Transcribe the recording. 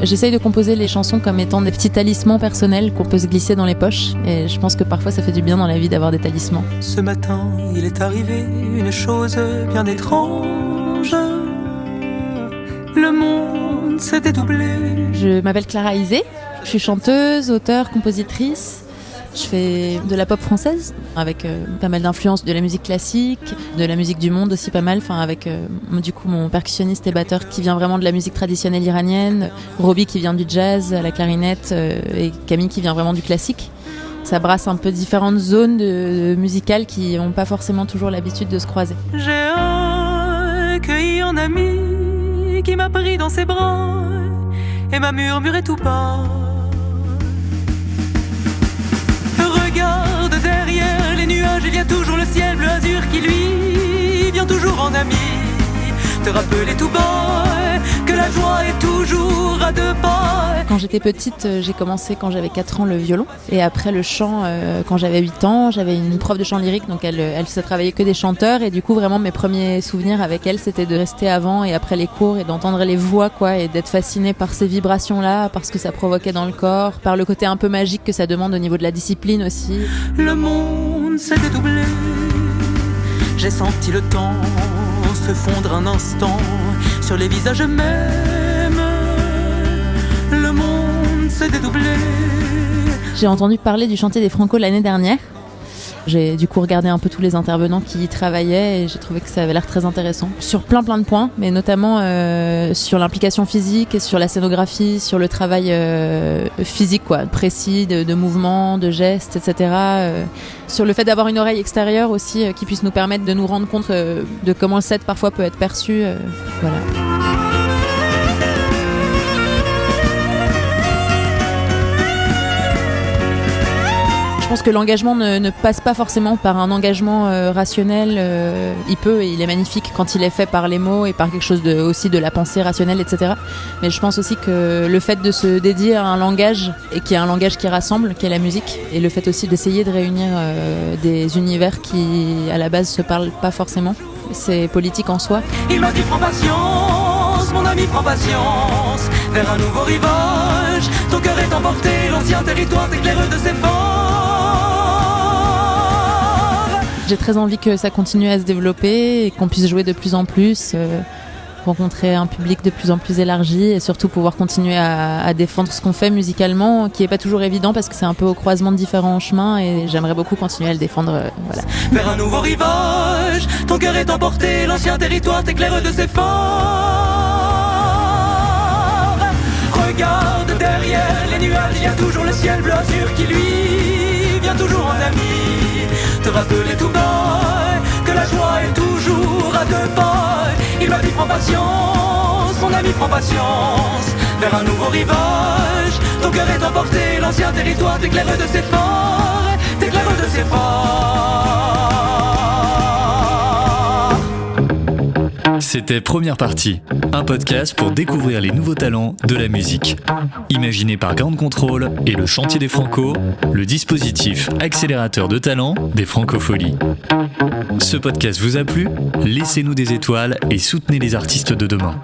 J'essaye de composer les chansons comme étant des petits talismans personnels qu'on peut se glisser dans les poches. Et je pense que parfois ça fait du bien dans la vie d'avoir des talismans. Ce matin, il est arrivé une chose bien étrange. Le monde s'est dédoublé. Je m'appelle Clara Isé. Je suis chanteuse, auteure, compositrice. Je fais de la pop française avec pas mal d'influences de la musique classique, de la musique du monde aussi pas mal, avec du coup mon percussionniste et batteur qui vient vraiment de la musique traditionnelle iranienne, Roby qui vient du jazz à la clarinette et Camille qui vient vraiment du classique. Ça brasse un peu différentes zones musicales qui n'ont pas forcément toujours l'habitude de se croiser. J'ai accueilli un ami qui m'a pris dans ses bras et m'a murmuré tout bas. Regarde derrière les nuages, il y a toujours le ciel bleu azur qui lui vient toujours en ami te rappeler tout bas que la joie est toujours à deux pas. Quand j'étais petite, j'ai commencé quand j'avais 4 ans le violon et après le chant quand j'avais 8 ans. J'avais une prof de chant lyrique, donc elle se travaillait que des chanteurs et du coup vraiment mes premiers souvenirs avec elle c'était de rester avant et après les cours et d'entendre les voix et d'être fascinée par ces vibrations-là, par ce que ça provoquait dans le corps, par le côté un peu magique que ça demande au niveau de la discipline aussi. Le monde s'est dédoublé, j'ai senti le temps se fondre un instant sur les visages mêmes. Le monde s'est dédoublé. J'ai entendu parler du chantier des Franco l'année dernière. J'ai du coup regardé un peu tous les intervenants qui y travaillaient et j'ai trouvé que ça avait l'air très intéressant sur plein de points, mais notamment sur l'implication physique et sur la scénographie, sur le travail physique précis, de mouvements, de gestes, etc. Sur le fait d'avoir une oreille extérieure aussi qui puisse nous permettre de nous rendre compte de comment le set parfois peut être perçu. Voilà. Je pense que l'engagement ne passe pas forcément par un engagement rationnel. Il peut et il est magnifique quand il est fait par les mots et par quelque chose aussi de la pensée rationnelle, etc. Mais je pense aussi que le fait de se dédier à un langage et qui est un langage qui rassemble, qui est la musique, et le fait aussi d'essayer de réunir des univers qui à la base se parlent pas forcément, c'est politique en soi. Il m'a dit prends patience, mon ami prends patience, vers un nouveau rivage, ton cœur est emporté, l'ancien territoire t'éclaire de ses forces. J'ai très envie que ça continue à se développer et qu'on puisse jouer de plus en plus, rencontrer un public de plus en plus élargi et surtout pouvoir continuer à défendre ce qu'on fait musicalement, qui n'est pas toujours évident parce que c'est un peu au croisement de différents chemins et j'aimerais beaucoup continuer à le défendre. Voilà. Vers un nouveau rivage, ton cœur est emporté, l'ancien territoire t'éclaire de ses forts. Regarde derrière les nuages, il y a toujours le ciel bleu azur qui lui vient toujours en ami te rappeler tout bas que la joie est toujours à deux pas. Il m'a dit prends patience, mon ami prends patience, vers un nouveau rivage, ton cœur est emporté, l'ancien territoire t'éclaire de ses forts, t'éclaire de ses forts. C'était Première Partie, un podcast pour découvrir les nouveaux talents de la musique. Imaginé par Ground Control et le Chantier des Franco, le dispositif accélérateur de talent des Francopholies. Ce podcast vous a plu ? Laissez-nous des étoiles et soutenez les artistes de demain.